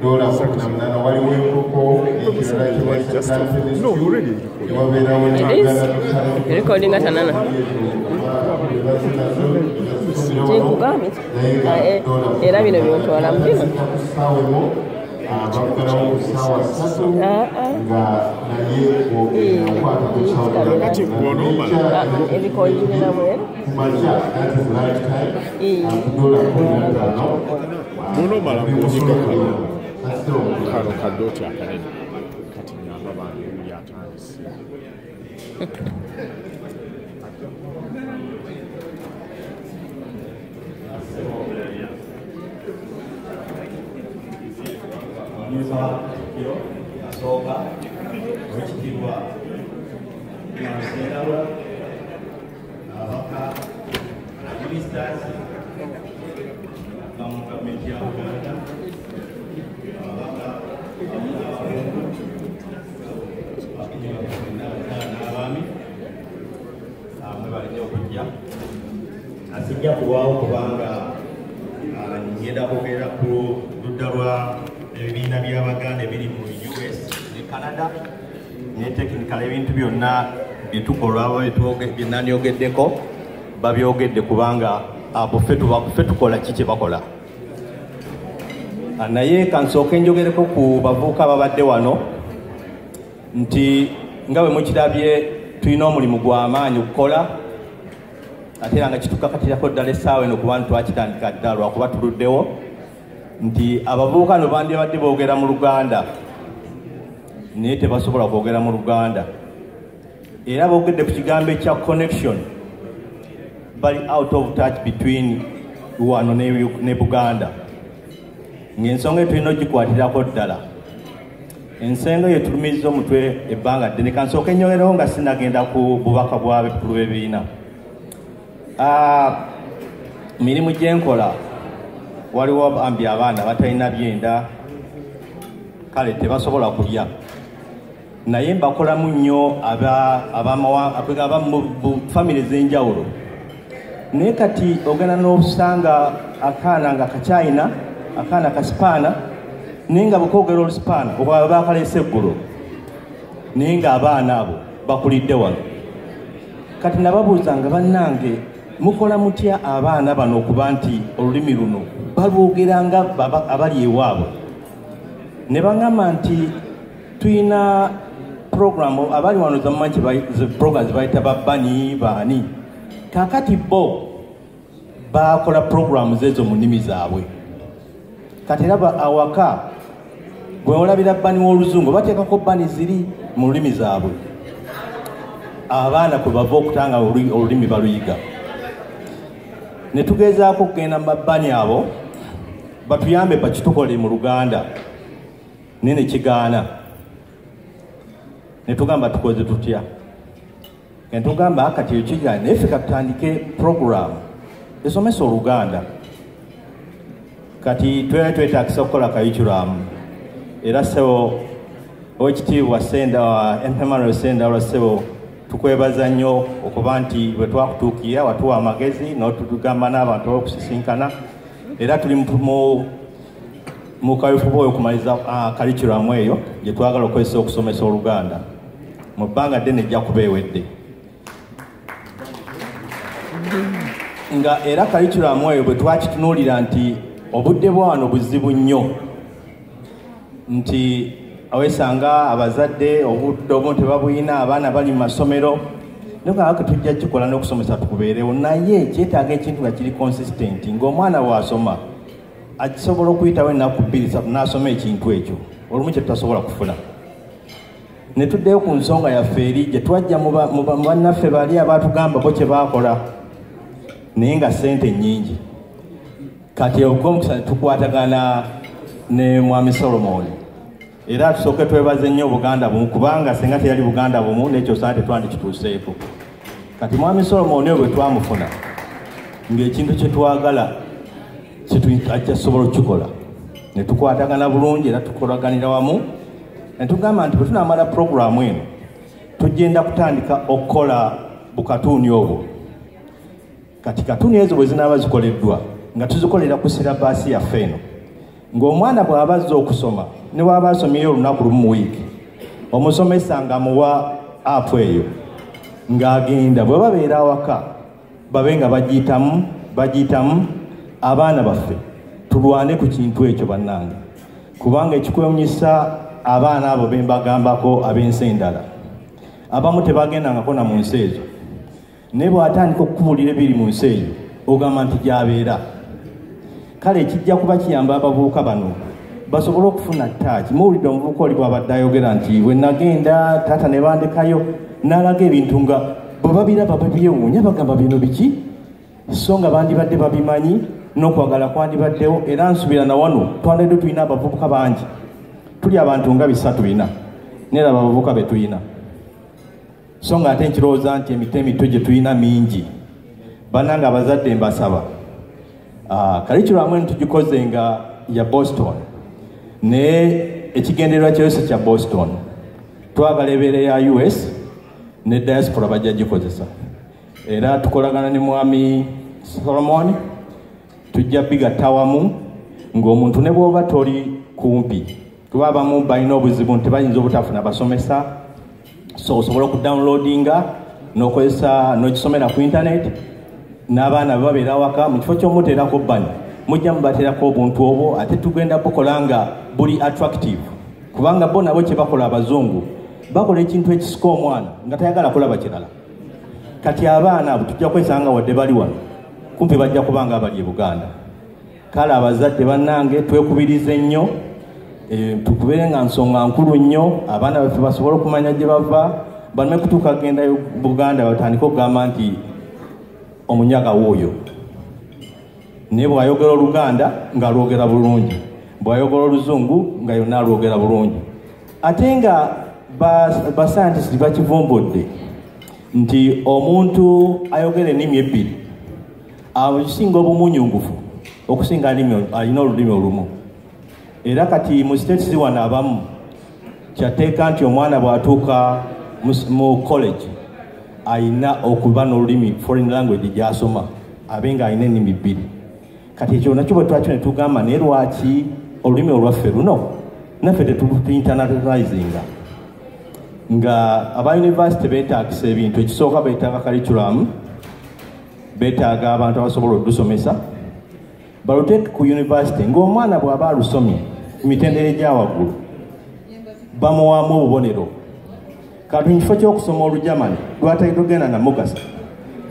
dola $48 waliwo enkoko ekirala kibaali ewabeerawo recording at anana era bino byontwala mu bino bakugalawo ku ssaawa 3 nga naye okwata ku ebikonjiriramu kumakya that is right time $15 munomala kunyika kano kadooti akanene kati nyamba bantu byatandise Soka, Wichitiwa, Marcelo, Avaka, Ministers, Media Uganda, Avaka, Nabami, Mwebalenya okujja. Asijja kulwawo kubanga ngenda kwogera ku ludda lwa ebibiina by'Abaganda ebiri mu US ne Canada ne technical ebintu byonna byetukola byenandyogeddeko babyogedde kubanga abo ffe tukola ki kye bakola. Naye kansooke njogereko ku bavubuka babadde wano nti nga bwe mukirabye tulina omulimu gw'amaanyi okukola ate era nga kitukakatirako ddala essaawa eno kuba ntitwakitandika ddala lwakuba tuluddewo nti abavubuka no bandibadde boogera mu Luganda naye tebasobola kwogera mu Luganda era boogedde ku kigambo ekya connection bali out of touch between wano ne Buganda ng'ensonga etulina ogikwatirako ddala ensenga yetulumiza omutwe ebbanga ddene kansooke nnyogerewo nga sinagenda ku bubaka bw'abekulu b'ebibiina. Mirimu gyenkola waliwo bambi abaana batalina byenda kale tebasobola kulya naye mbakolamu nnyo aba mu famire ez'enjawulo naye kati ogenda n'obusanga akaana nga kacyayina akaana kasipaana naye nga bukoogera olusipaana okwaba bakaleese eggulo naye ng'abaana abo bakulidde wano kati nababuuza nga bannange mukola mutya abaana bano okuba nti olulimi luno balwogera nga abali ewaabwe ne baŋŋamba nti tulina programu abali wano zamumanyi program zibayita babbani baani kaakati bo bakola programu zezo mu nnimi zaabwe kati era awaka bwe olabira bbani w'oluzungu bateekako bbani ziri mu lulimi zaabwe abaana kwe bava okutanga olulimi baluyiga ne tugezaako okugenda mu babbani abo batuyambe bakitukole mu Luganda naye ne kigaana ne tugamba tukoze tutya ne tugamba kati ekigaana naye ffe katutandike programu esomesa Oluganda kati twetaagisa okukola curriculum era ssebo owekitiibwa Emmanuel Senda ssebo tukwebaza nnyo okuba nti bwe twakutuukira watuwa amagezi n'otugamba n'abantu okusisinkana era tuli mu kaweefube oyo okumaliza curriculum eyo gye twagala okozesa okusomesa Oluganda mu bbanga ddene ejja kuba ewedde nga era curriculum eyo bwe twakitunuulira nti obudde bwano buzibu nnyo nti awesanga abazadde obudde obumu tebabuyina abaana bali mu masomero nokanga tujja kikola n'okusomesa tukubeerewo naye kyetaaga ekintu nga kiri consistent ng'omwana bw'asoma akisobola okuyitawo ennaku 2-3 n'asoma ekintu ekyo olumu kye tutasobola kufuna ne tuddeyo ku nsonga yaffe eri gye twajja mu bannaffe bali abaatugamba bo kye baakola naye nga ssente nnyingi kati ogw'omukisa tukwatagana ne Mwami Solomon era tusooke twebaze nnyo Buganda bumu kubanga singa teyali Buganda bumu n'ekyo sante twandikituuseeko kati Mwami Solomon oyo bwe twamufuna ng'ekintu kye twagala ajja sobola okukikola ne tukwatagana bulungi era tukolaganira wamu ne tugamba nti bwe tunaamala programu eno tugenda kutandika okukola bukatuuni obwo kati katuuni ezo bwe zinaaba zikoleddwa nga tuzikolera ku sirabaasi yaffe eno ng'omwana bw'abazza okusoma ne bw'aba asomyeyo olunaku lumu mu wiiki omusomesa ng'amuwa apu eyo ng'agenda bwe babeera awaka babe nga bagiyitamu abaana baffe tulwane ku kintu ekyo bannange kubanga ekikwewunyisa abaana abo be mbagambako ab'ensi endala abamu tebagendangako na mu nsi ezo naye bw'atandika okukubulira ebiri mu nsi eyo ogamba nti gy'abeera kale ekijja kuba kiyamba abavubuka bano basobole okufuna ttaaki muwulidde omuvubuka oli bw'abadde ayogera nti bwe nagenda taata ne bandekayo n'alaga ebintu nga bwe babiraba babyewuunya bagamba bino biki so nga bandibadde babimanyi n'okwagala kwandibaddewo era nsubira na wano twandedde tulina abavubuka bangi tuli abantu nga 300 neraba abavubuka be tulina so nga ate nkirowooza nti emito emito gye tulina mingi bannange abazadde mbasaba kalikirwamu eno tugikoze nga ya Boston naye ekigendererwa kyose kya Boston twagala ebeere ya US ne diaspora bajja gikozesa era tukolagana ne mwami Solomon tujja bigatta wamu ng'omuntu ne bw'oba toli kumpi kuba abamu balina obuzibu nti bayinza obutafuna basomesa so osobola okudownloadinga n'okozesa n'okisomera ku internet n'abaana be babeera waka mu kifo ky'omuteerako bani mujja mubateerako obuntu obwo ate tugenda bukola nga buli attractive kubanga bo nabo kye bakola abazungu bakola ekintu ekisika omwana nga tayagala kulaba kirala kati abaana abo tujja kwesanga wadde bali wano kumpi bajja kubanga abali e Buganda kale abazadde bannange twekubirize nnyo tukubeere nga nsonga nkulu nnyo abaana baffe basobole okumanya gye bava baleme kutuuka kugenda Buganda batandika okugamba nti omunyaga wuuyo naye bw'ayogera Oluganda ng'alwogera bulungi bw'ayogera Oluzungu nga yonna alwogera bulungi ate nga bascientists bakivumbudde nti omuntu ayogera ennimi ebbiri akisinga obumunyungufu okusinga alina olulimi olumu era kati mu states wano abamu kyateeka nti omwana bw'atuuka mu college ayina okuba n'olulimi foreign language gy'asoma abe nga alina ennimi bbiri kati ekyo nakyo bwe twakyo ne tugamba naye lwaki olulimi olwaffe luno naffe tetuinternationalizinga nga aba university beetagisa ebintu ekisooka beetaaga curriculum beetaaga abantu abasobola olusomesa baluteeke ku university ng'omwana bw'aba alusomye emitendera egya waggulu bamuwaamu obubonero kati mu kifo ky'okusoma Olujamani lwataitogenda na mugasa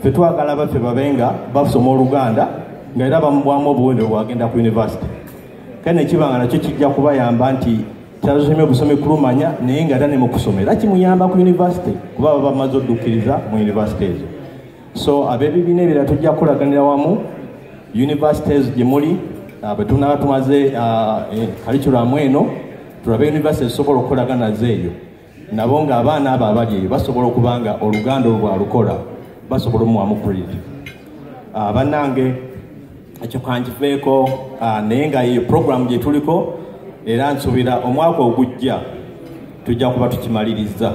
ffe twagala baffe babe nga basoma Oluganda nga era bamuwaamu obubonero bwagenda ku university kale nekibanga nakyo kijja kubayamba nti kyasomye obusomi kulumanya naye nga era ne mu kusoma era kimuyamba ku university kuba baba bamaze odduukiriza mu university ezo so ab'ebibiina ebirala tujja kukolaganira wamu universities gye muli bwe tunaba tumaze curriculum eno tulabe university zisobola okukolagana nazo eyo nabo ng'abaana abo abali eyo basobola okuba nga Oluganda olwo bwalukola basobola omuwamu credit bannange ekyo kankiveeko naye nga eyo program gye tuliko era nsuubira omwaka ogujja tujja kuba tukimaliriza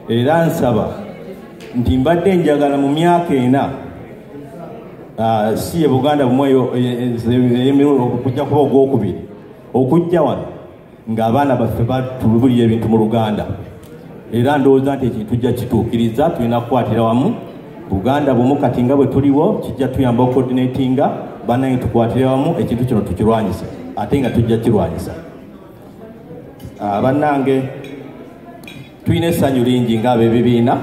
era nsaba nti mbadde njagala mu myaka ena si e Buganda bumweyo okujja kuba ogwokubiri okujja wano ng'abaana baffe batulubulira ebintu mu Luganda era ndowooza nti ekintu tujja kituukiriza tulina kukwatira wamu Buganda bumu kati nga bwe tuliwo kijja tuyamba ocoordinatinga bannange tukwatire wamu ekintu kino tukirwanyisa ate nga tujja kirwanyisa bannange tulina essanyu lingi ng'ab'ebibiina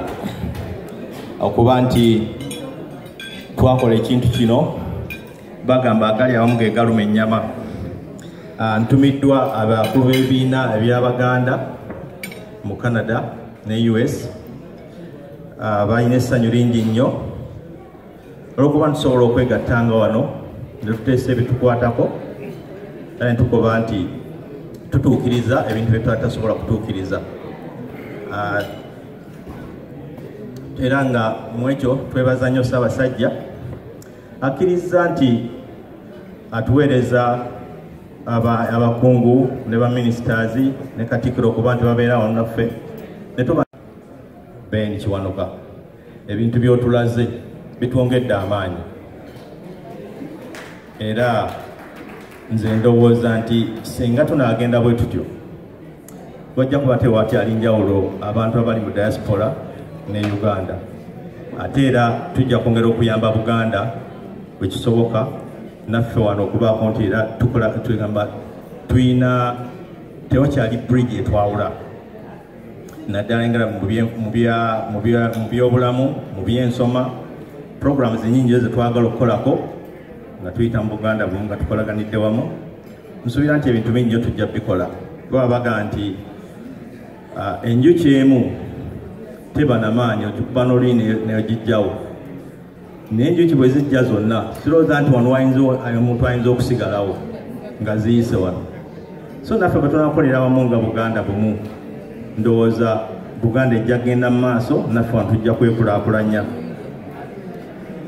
okuba nti twakola ekintu kino bagamba agali abamu ge galuma ennyama ntumiddwa abakulu b'ebibiina eby'Abaganda mu Canada ne US balina essanyu lingi nnyo olwokuba tusobola okwegattanga wano ne tuteesa ebitukwatako era ne tukoba nti tutuukiriza ebintu bye tuba tasobola kutuukiriza era nga mu ekyo twebaza nnyo Ssaabasajja akkiriza nti atuweereza abakungu ne baministers ne Katikkiro okuba nti babeera wano naffe ne tuba Ben Kiwanuka ebintu by'otulaze bitwongedde amaanyi era nze ndowooza nti singa tunaagenda bwe tutyo wajja kuba tewakyali njawulo abantu abali mu diaspora ne Uganda. Ate era tujja kwongera okuyamba Buganda bwe kisoboka naffe wano okubaako nti era tugamba tulina tewakyali bridge etwawula naddala ngera mu byobulamu mu byensoma programs nyingi ezo twagala okukolako nga tuyita mu Buganda bumu nga tukolaganidde wamu. Nsuubira nti ebintu bingi nyo tujja bikola baba baga nti enjuki emu teba namaanyi okuba n'oluli neogijjawo naye enjuki bwe zijja zonna sirowooza nti wano omuntu ayinza okusigalawo nga ziyise wano. So naffe bwe tunakolera wamu nga Buganda bumu ndowooza Buganda ejja kgenda mu maaso naffe wano tujja kwekulaakulanya.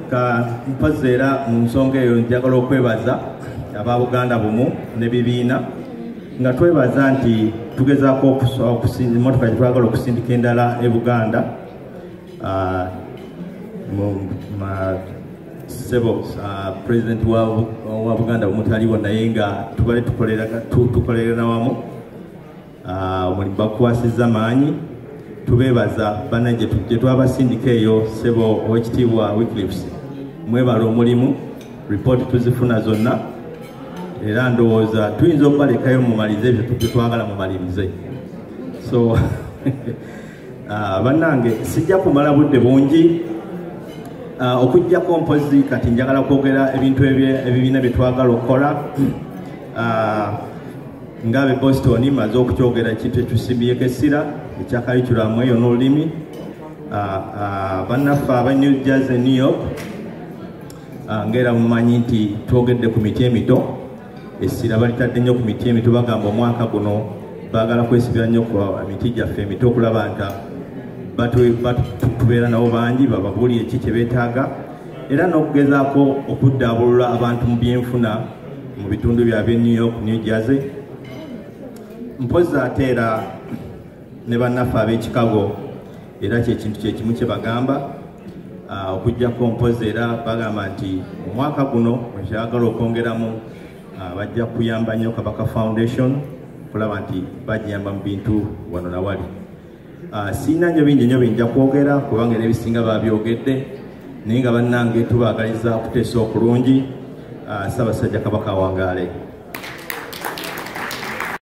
Ka mpozzi era mu nsonga eyo njagala okwebaza aba Buganda bumu n'ebibiina nga twebaza nti tugezaako emmotoka gyetwagala okusindika endala e Buganda sebo president wa Buganda omutaliwo naye nga tubale tukolera wamu omulimu bakukwasizza maanyi. Tubeebaza bana gye twabasindika eyo sebo owekitiibwa Wycliffe mwebala omulimu ripooti tuzifuna zonna era ndowooza tuyinza okubalekayo mumalize ebyo twagala mumalirize. So bannange sijja kumala budde bungi okujjako mpozi kati njagala kwogera ebintu ebibiina bye twagala okukola ng'abe Boston maze okukyogera ekintu ekitusimbyeko essira ekya curriculum eyo n'olulimi. Bannaffe aba New Jersey, New York ng'era mumanyi nti twogedde ku miti emito essira balitadde nnyo ku miti emito bagamba omwaka guno baagala kwesibira nnyo ku miti gyaffe emito okulaba nti tubeera nabo bangi bababuulire ki kye beetaaga era n'okugezaako okuddaabulula abantu mu byenfuna mu bitundu byabye New York, New Jersey. Mpozi ate era ne bannaffe ab'e Chicago era kyekintu kyekimu kye bagamba okujjako mpozi era bagamba nti omwaka guno wekyagala okwongeramu bajja kuyamba nnyo Kabaka Foundation kulaba nti bajiyamba mu bintu wano nawali. Siina nnyo bingi nnyo binja kwogera kubanga era ebisinga babyogedde naye nga bannange tubaagaliza okuteesa okulungi. Ssaabasajja Kabaka awangaale.